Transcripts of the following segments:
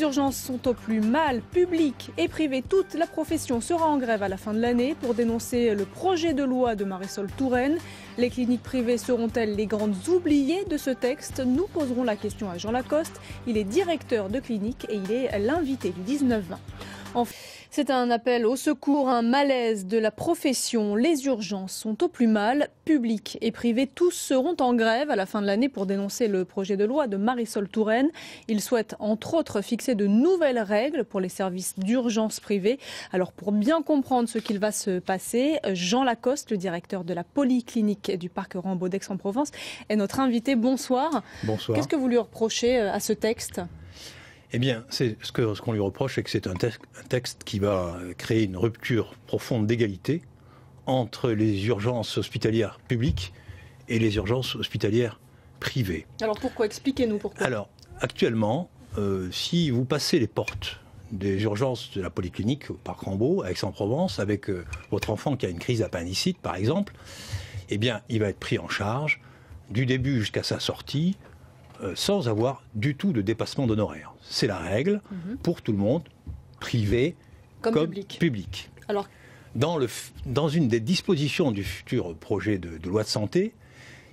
Les urgences sont au plus mal, public et privé. Toute la profession sera en grève à la fin de l'année pour dénoncer le projet de loi de Marisol Touraine. Les cliniques privées seront-elles les grandes oubliées de ce texte? Nous poserons la question à Jean Lacoste. Il est directeur de clinique et il est l'invité du 19-20. C'est un appel au secours, un malaise de la profession. Les urgences sont au plus mal, public et privé. Tous seront en grève à la fin de l'année pour dénoncer le projet de loi de Marisol Touraine. Ils souhaitent entre autres fixer de nouvelles règles pour les services d'urgence privés. Alors pour bien comprendre ce qu'il va se passer, Jean Lacoste, le directeur de la polyclinique du parc Rambaud d'Aix-en-Provence, est notre invité. Bonsoir. Bonsoir. Qu'est-ce que vous lui reprochez à ce texte ? Eh bien, ce qu'on lui reproche, c'est que c'est un texte qui va créer une rupture profonde d'égalité entre les urgences hospitalières publiques et les urgences hospitalières privées. Alors pourquoi? Expliquez-nous pourquoi. Alors, actuellement, si vous passez les portes des urgences de la polyclinique au parc Rambaud, à Aix-en-Provence, avec votre enfant qui a une crise d'appendicite, par exemple, eh bien, il va être pris en charge du début jusqu'à sa sortie, sans avoir du tout de dépassement d'honoraires. C'est la règle pour tout le monde, privé comme public. Alors, dans une des dispositions du futur projet de loi de santé,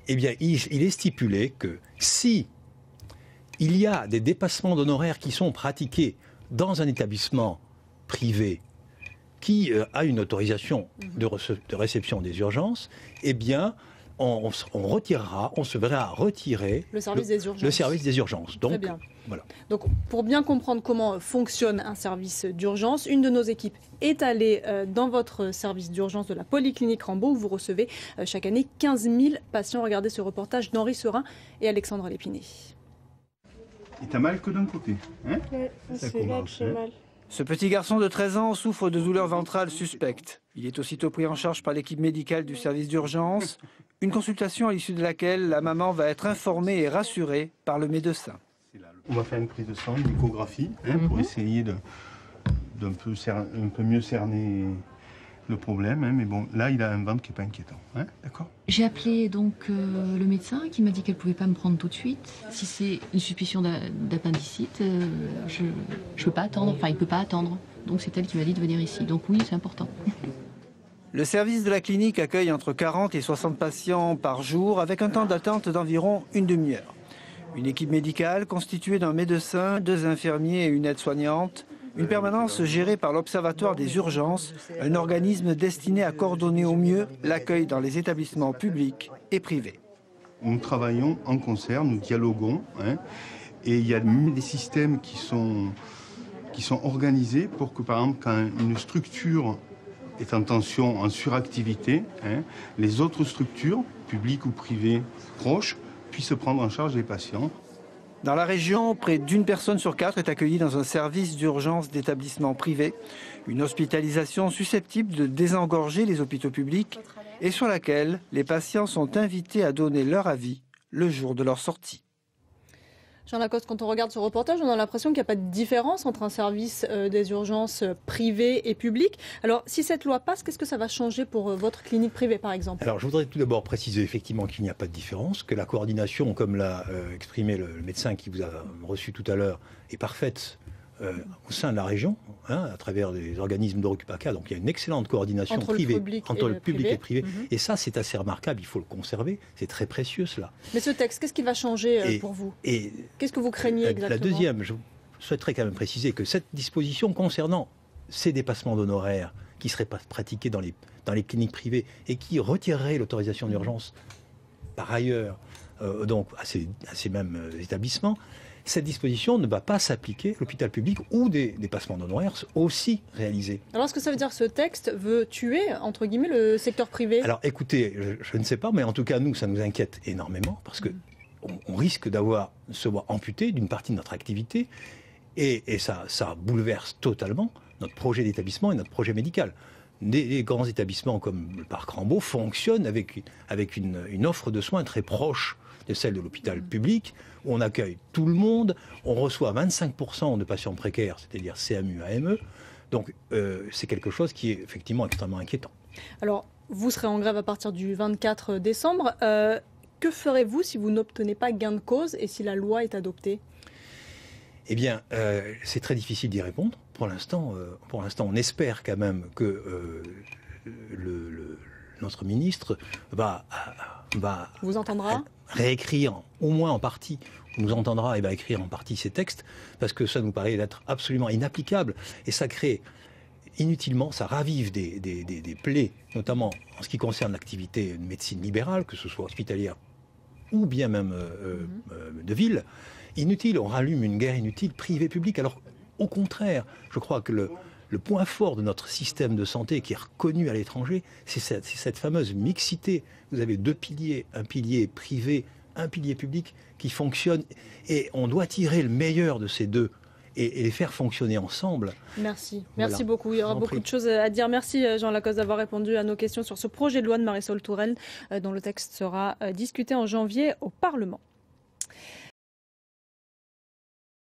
eh bien, il est stipulé que si il y a des dépassements d'honoraires qui sont pratiqués dans un établissement privé qui a une autorisation de réception des urgences, eh bien, on se verra retirer le service des urgences. Donc, très bien. Voilà. Donc, pour bien comprendre comment fonctionne un service d'urgence, une de nos équipes est allée dans votre service d'urgence de la polyclinique Rambaud, où vous recevez chaque année 15 000 patients. Regardez ce reportage d'Henri Serin et Alexandre Lépiné. Et t'as mal que d'un côté, hein? Oui, c'est là que j'ai mal. Ce petit garçon de 13 ans souffre de douleurs ventrales suspectes. Il est aussitôt pris en charge par l'équipe médicale du service d'urgence. Une consultation à l'issue de laquelle la maman va être informée et rassurée par le médecin. On va faire une prise de sang, une échographie, pour essayer d'un peu mieux cerner le problème. Mais bon, là, il a un ventre qui n'est pas inquiétant. D'accord ? J'ai appelé donc le médecin qui m'a dit qu'elle ne pouvait pas me prendre tout de suite. Si c'est une suspicion d'appendicite, je ne peux pas attendre. Enfin, il ne peut pas attendre. Donc c'est elle qui m'a dit de venir ici. Donc oui, c'est important. Le service de la clinique accueille entre 40 et 60 patients par jour avec un temps d'attente d'environ une demi-heure. Une équipe médicale constituée d'un médecin, 2 infirmiers et une aide-soignante. Une permanence gérée par l'Observatoire des urgences, un organisme destiné à coordonner au mieux l'accueil dans les établissements publics et privés. Nous travaillons en concert, nous dialoguons, et il y a des systèmes qui sont organisés pour que, par exemple, quand une structure est en tension, en suractivité, les autres structures, publiques ou privées, proches, puissent prendre en charge les patients. Dans la région, près d'1 personne sur 4 est accueillie dans un service d'urgence d'établissement privé. Une hospitalisation susceptible de désengorger les hôpitaux publics et sur laquelle les patients sont invités à donner leur avis le jour de leur sortie. Jean Lacoste, quand on regarde ce reportage, on a l'impression qu'il n'y a pas de différence entre un service des urgences privé et public. Alors, si cette loi passe, qu'est-ce que ça va changer pour votre clinique privée, par exemple? Alors, je voudrais tout d'abord préciser effectivement qu'il n'y a pas de différence, que la coordination, comme l'a exprimé le médecin qui vous a reçu tout à l'heure, est parfaite au sein de la région, à travers des organismes d'Oruc-PACA. Donc, il y a une excellente coordination entre le public et le privé. Et ça, c'est assez remarquable. Il faut le conserver. C'est très précieux, cela. Mais ce texte, qu'est-ce qu'il va changer pour vous? Qu'est-ce que vous craignez exactement? La deuxième, je souhaiterais quand même préciser que cette disposition concernant ces dépassements d'honoraires qui seraient pratiqués dans les cliniques privées et qui retireraient l'autorisation d'urgence par ailleurs donc à ces mêmes établissements, cette disposition ne va pas s'appliquer à l'hôpital public où des dépassements d'honoraires aussi réalisés. Alors, est-ce que ça veut dire que ce texte veut tuer, entre guillemets, le secteur privé? Alors, écoutez, je ne sais pas, mais en tout cas, nous, ça nous inquiète énormément parce que on risque de se voir amputé d'une partie de notre activité et ça bouleverse totalement notre projet d'établissement et notre projet médical. Des grands établissements comme le parc Rambaud fonctionnent avec une offre de soins très proche de celle de l'hôpital public, où on accueille tout le monde, on reçoit 25% de patients précaires, c'est-à-dire CMU, AME. Donc c'est quelque chose qui est effectivement extrêmement inquiétant. Alors, vous serez en grève à partir du 24 décembre. Que ferez-vous si vous n'obtenez pas gain de cause et si la loi est adoptée? Eh bien, c'est très difficile d'y répondre. Pour l'instant, on espère quand même que notre ministre va vous entendra réécrire, au moins en partie, nous entendra et va écrire en partie ces textes, parce que ça nous paraît d'être absolument inapplicable. Et ça crée inutilement, ça ravive des plaies, notamment en ce qui concerne l'activité de médecine libérale, que ce soit hospitalière ou bien même de ville. Inutile, on rallume une guerre inutile privée-publique. Alors, au contraire, je crois que le point fort de notre système de santé qui est reconnu à l'étranger, c'est cette fameuse mixité. Vous avez deux piliers, un pilier privé, un pilier public qui fonctionne, et on doit tirer le meilleur de ces deux et les faire fonctionner ensemble. Merci. Voilà. Merci beaucoup. Il y aura beaucoup de choses à dire. Merci Jean Lacoste d'avoir répondu à nos questions sur ce projet de loi de Marisol Touraine dont le texte sera discuté en janvier au Parlement.